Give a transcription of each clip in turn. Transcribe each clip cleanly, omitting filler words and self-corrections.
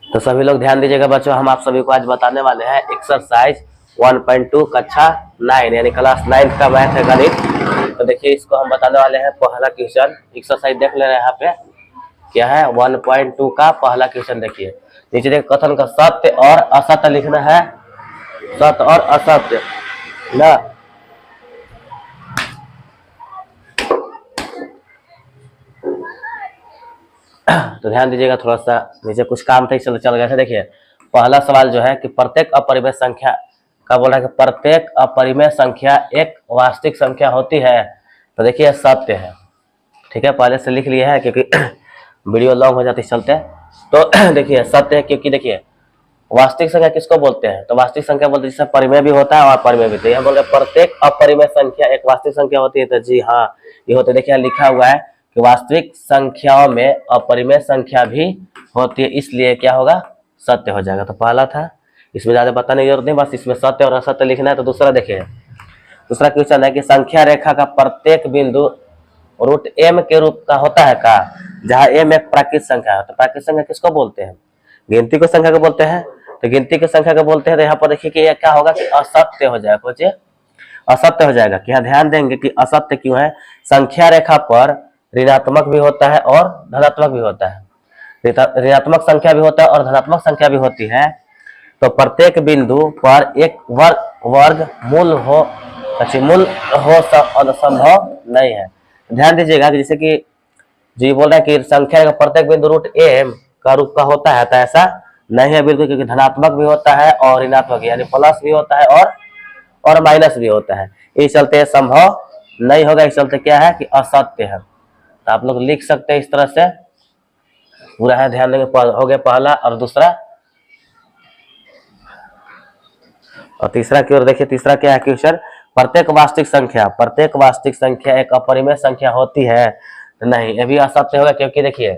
तो सभी लोग ध्यान दीजिएगा बच्चों, हम आप सभी को आज बताने वाले हैं एक्सरसाइज 1.2 कक्षा 9 यानी क्लास 9 का मैथ है गणित। तो देखिए इसको हम बताने वाले हैं पहला क्वेश्चन। एक्सरसाइज देख ले रहे हैं यहाँ पे क्या है 1.2 का पहला क्वेश्चन। देखिए नीचे देखिए कथन का सत्य और असत्य लिखना है, सत्य और असत्य ना। तो ध्यान दीजिएगा, थोड़ा सा नीचे कुछ काम था इसलिए चल गया था। देखिए पहला सवाल जो है कि प्रत्येक अपरिमेय संख्या का बोल रहा है कि प्रत्येक अपरिमेय संख्या एक वास्तविक संख्या होती है। तो देखिए सत्य है, ठीक है, पहले से लिख लिया है क्योंकि वीडियो लॉन्ग हो जाती चलते। तो देखिए सत्य है क्योंकि देखिए वास्तविक संख्या किसको बोलते हैं, तो वास्तविक संख्या बोलते हैं जिसमें परिमेय भी होता है और अपरिमेय भी। तो यहाँ बोल रहे प्रत्येक अपरिमेय संख्या एक वास्तविक संख्या होती है। तो जी हाँ ये होते। देखिए लिखा हुआ है कि वास्तविक संख्याओं में अपरिमेय संख्या भी होती है, इसलिए क्या होगा सत्य हो जाएगा। तो पहला था, इसमें ज्यादा बताने की जरूरत नहीं, बस इसमें सत्य और असत्य लिखना है। तो दूसरा देखिए, दूसरा क्वेश्चन है कि संख्या रेखा का प्रत्येक बिंदु रूट एम के रूप का होता है का, जहाँ एम एक प्राकृत संख्या है। तो प्राकृत संख्या किसको बोलते हैं, गिनती को संख्या को बोलते हैं। तो गिनती की संख्या को बोलते हैं। तो यहाँ पर देखिए कि यह क्या होगा कि असत्य हो जाएगा। सोचिए असत्य हो जाएगा कि यहाँ ध्यान देंगे कि असत्य क्यों है, संख्या रेखा पर ऋणात्मक भी होता है और धनात्मक भी होता है। ऋणात्मक संख्या भी होता है और धनात्मक संख्या भी होती है। तो प्रत्येक बिंदु पर एक वर्ग मूल हो संभव नहीं है। ध्यान दीजिएगा कि जैसे कि जी बोल रहा है कि संख्या का प्रत्येक बिंदु रूट एम का रूप का होता है, तो ऐसा नहीं है बिल्कुल, क्योंकि धनात्मक भी होता है और ऋणात्मक यानी प्लस भी होता है और माइनस भी होता है। इस चलते संभव नहीं होगा, इस चलते क्या है कि असत्य है। तो आप लोग लिख सकते हैं इस तरह से पूरा है, ध्यान देंगे। हो गया पहला और दूसरा। और तीसरा की ओर देखिए, तीसरा क्या है क्वेश्चन, प्रत्येक वास्तविक संख्या एक अपरिमेय संख्या होती है। नहीं, ये भी असत्य होगा क्योंकि देखिए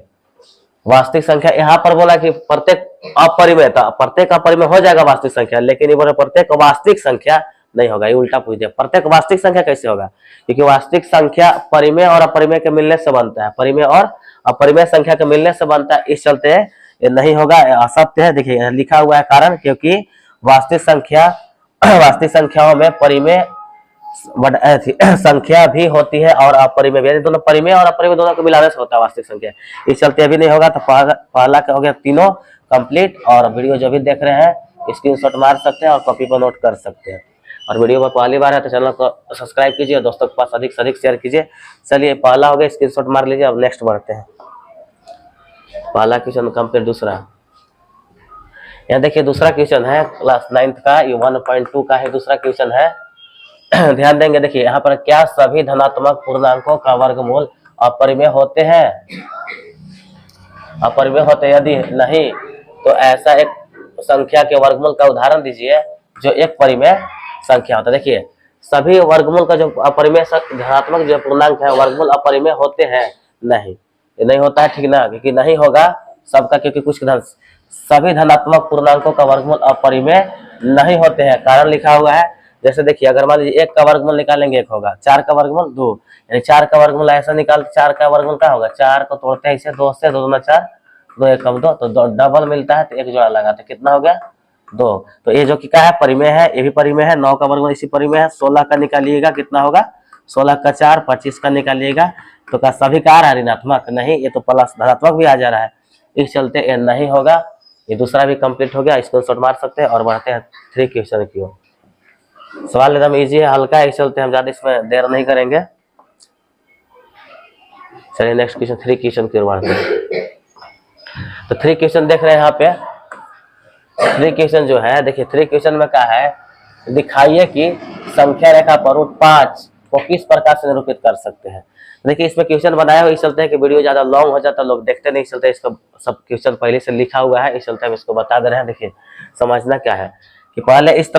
वास्तविक संख्या यहाँ पर बोला कि प्रत्येक अपरिमेय था, प्रत्येक अपरिमेय हो जाएगा वास्तविक संख्या, लेकिन ये बोला प्रत्येक वास्तविक संख्या नहीं होगा। ये उल्टा पूछ दिया। प्रत्येक वास्तविक संख्या कैसे होगा, क्योंकि वास्तविक संख्या परिमेय और अपरिमेय के मिलने से बनता है, परिमेय और अपरिमेय संख्या के मिलने से बनता है। इस चलते ये नहीं होगा, असत्य है। देखिए लिखा हुआ है कारण, क्योंकि वास्तविक संख्याओं में परिमेय संख्या भी होती है और अपरिमेय भी, दोनों परिमेय और अपरिमेय दोनों को मिलाने से होता है वास्तविक संख्या। इस चलते अभी नहीं होगा। तो पहला का हो गया तीनों कंप्लीट। और वीडियो जो भी देख रहे हैं स्क्रीनशॉट मार सकते हैं और कॉपी पर नोट कर सकते हैं। और वीडियो पर पहली बार है तो चैनल को सब्सक्राइब कीजिए और दोस्तों के पास अधिक से अधिक शेयर कीजिए। चलिए पहला हो गया, स्क्रीनशॉट मार लीजिए। अब नेक्स्ट बढ़ते हैं। पहला क्वेश्चन कंप्लीट। दूसरा यहाँ देखिए दूसरा क्वेश्चन है क्लास 9 का, ये 1.2 का है। दूसरा क्वेश्चन है, ध्यान देंगे। देखिए यहाँ पर क्या सभी धनात्मक पूर्णांकों का वर्गमूल अपरिमेय होते हैं, अपरिमेय होते हैं। यदि नहीं तो ऐसा एक संख्या के वर्गमूल का उदाहरण दीजिए जो एक परिमेय संख्या होता है। देखिए सभी वर्गमूल का जो अपरिमेय धनात्मक जो पूर्णांक है वर्गमूल अपरिमेय होते हैं। नहीं, ये नहीं होता है, ठीक ना, क्योंकि नहीं होगा सबका, क्योंकि कुछ सभी धनात्मक पूर्णांकों का वर्गमूल अपरिमेय नहीं होते हैं। कारण लिखा हुआ है, जैसे देखिए अगर मान लीजिए 1 का वर्गमूल निकालेंगे 1 होगा, 4 का वर्गमूल 2, यानी 4 का वर्गमूल ऐसा निकाल, 4 का वर्गमूल क्या होगा, 4 को तोड़ते हैं इसे 2 से, 2 दूना 4, 2 1 कम 2, तो डबल मिलता है तो एक जोड़ा लगाते, कितना हो गया 2। तो ये जो कि क्या है परिमेय है, ये भी परिमेय है। 9 का वर्गमूल इसी परिमेय है। 16 का निकालिएगा कितना होगा, 16 का 4, 25 का निकालिएगा तो क्या सभी का आ रहा है ऋणात्मक, नहीं, ये तो प्लस धनात्मक भी आ जा रहा है। इस चलते ये नहीं होगा। ये दूसरा भी कंप्लीट हो गया, स्क्रीनशॉट मार सकते हैं। और बढ़ते हैं 3 क्वेश्चन की ओर। सवाल एकदम इजी है, हल्का है, इस चलते हम ज्यादा इसमें देर नहीं करेंगे। चलिए नेक्स्ट क्वेश्चन 3 क्वेश्चन की ओर बढ़ते हैं। तो 3 क्वेश्चन देख रहे हैं यहाँ पे। 3 क्वेश्चन जो है देखिए, 3 क्वेश्चन में क्या है, दिखाइए कि संख्या रेखा पर रूट 5 को किस प्रकार से निरूपित कर सकते हैं। देखिए इसमें क्वेश्चन बनाया हुआ, इस चलते है कि वीडियो ज्यादा लॉन्ग हो जाता है, लोग देखते नहीं, इस चलते इसका सब क्वेश्चन पहले से लिखा हुआ है, इस चलते हम इसको बता दे रहे हैं। देखिए समझना क्या है कि पहले इस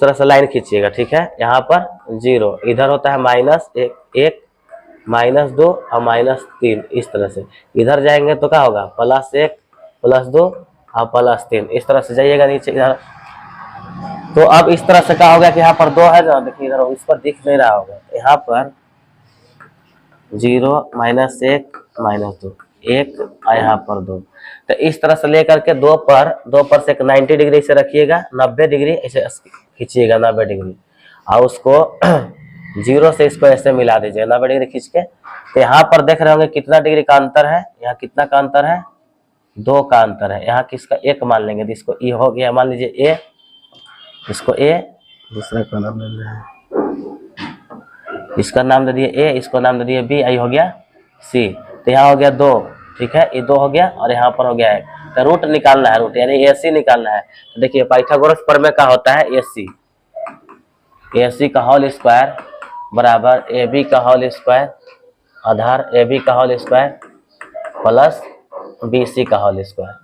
तरह से लाइन खींचिएगा, ठीक है। यहाँ पर 0, इधर होता है -1, -2 और -3। इस तरह से इधर जाएंगे तो क्या होगा +1 +2 और +3। इस तरह से जाइएगा नीचे इधर। तो अब इस तरह से क्या हो गया कि यहाँ पर 2 है ना, देखिए इधर इस पर दिख नहीं रहा होगा, यहाँ पर 0 -1 -2, 1 और यहाँ पर 2। तो इस तरह से लेकर के 2 पर से एक 90 डिग्री से रखिएगा, 90 डिग्री ऐसे खींचिएगा 90 डिग्री, और उसको 0 से इसको ऐसे मिला दीजिएगा 90 डिग्री खींच के। तो यहाँ पर देख रहे होंगे कितना डिग्री का अंतर है, यहाँ कितना का अंतर है, 2 का अंतर है। यहाँ किसका 1 मान लेंगे, तो इसको ई हो गया, मान लीजिए ए, इसको ए, दूसरा का नाम ले रहे हैं, इसका नाम दे दिए ए, इसको नाम दे दिए बी, आई हो गया सी। तो यहाँ हो गया 2, ठीक है, ये 2 हो गया और यहाँ पर हो गया 1। तो रूट निकालना है, रूट यानी ए सी निकालना है। तो देखिए पाइथागोरस प्रमेय का होता है ए सी का होल स्क्वायर बराबर ए बी का होल स्क्वायर आधार ए बी का whole square plus B C का होल स्क्वायर,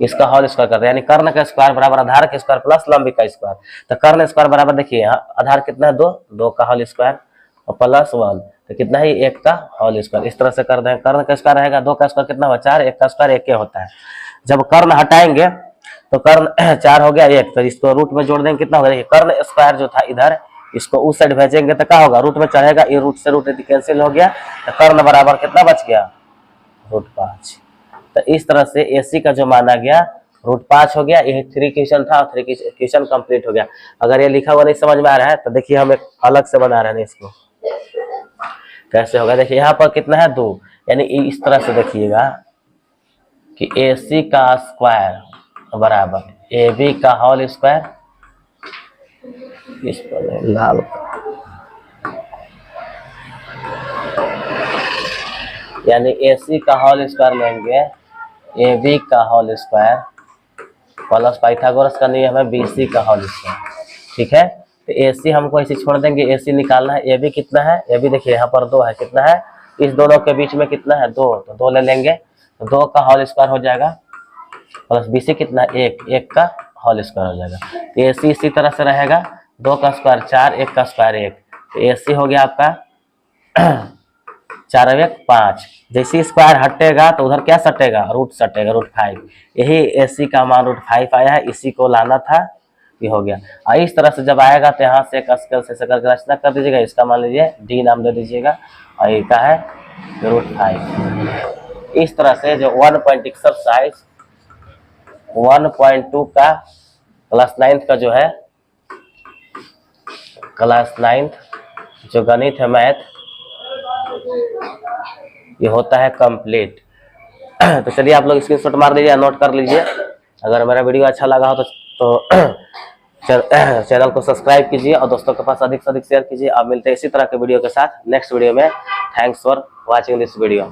इसका होल स्क्वायर करते हैं, यानी कर्ण का स्क्वायर बराबर आधार का स्क्वायर प्लस लंबी का स्क्वायर। तो कर्ण स्क्वायर बराबर देखिए यहाँ आधार कितना है 2, 2 का होल स्क्वायर और प्लस 1, तो कितना है 1 का होल स्क्वायर। इस तरह से कर दें, कर्ण का स्क्वायर रहेगा 2 का स्क्वायर कितना हुआ 4, 1 का स्क्वायर 1 होता है। जब कर्ण हटाएंगे तो कर्ण 4 हो गया 1, तो इसको रूट में जोड़ देंगे कितना होगा, देखिए कर्ण स्क्वायर जो था इधर, इसको उस साइड भेजेंगे तो क्या होगा, रूट में चढ़ेगा, ये रूट से रूट कैंसिल हो गया, तो कर्ण बराबर कितना बच गया √5। तो इस तरह से AC का जो माना गया √5 हो गया। ये 3 क्वेश्चन था, 3 क्वेश्चन कंप्लीट हो गया। अगर ये लिखा हुआ नहीं समझ में आ रहा है तो देखिए हम एक अलग से बना रहे हैं इसको, कैसे होगा देखिए यहाँ पर कितना है 2, यानी इस तरह से देखिएगा कि AC का स्क्वायर बराबर AB का होल स्क्वायर, इस पर लाल यानी AC का होल स्क्वायर लेंगे AB का होल स्क्वायर प्लस पाइथागोरस का नियम है BC का होल स्क्वायर, ठीक है। तो AC हमको ऐसे छोड़ देंगे, AC निकालना है, AB कितना है, AB देखिए यहाँ पर 2 है, कितना है, इस दोनों के बीच में कितना है 2, तो 2 ले लेंगे, तो 2 का होल स्क्वायर हो जाएगा प्लस BC कितना है 1, 1 का होल स्क्वायर हो जाएगा। तो AC इसी तरह से रहेगा, 2 का स्क्वायर 4, 1 का स्क्वायर 1, तो AC हो गया आपका 4 और 1 5। जैसे स्क्वायर हटेगा तो उधर क्या सटेगा, रूट सटेगा, √5। यही AC का मान √5 आया है, इसी को लाना था, ये हो गया। और इस तरह से जब आएगा तो यहाँ से स्केल से करके रचना कर दीजिएगा, इसका मान लीजिए D नाम दे दीजिएगा और ये का है √5। इस तरह से जो 1 पॉइंट एक्सरसाइज 1.2 का क्लास 9th का जो है, क्लास 9th जो गणित है मैथ, ये होता है कंप्लीट। तो चलिए आप लोग स्क्रीनशॉट मार लीजिए, नोट कर लीजिए। अगर मेरा वीडियो अच्छा लगा हो तो चैनल को सब्सक्राइब कीजिए और दोस्तों के पास अधिक से अधिक शेयर कीजिए। आप मिलते हैं इसी तरह के वीडियो के साथ नेक्स्ट वीडियो में। Thanks for watching this video.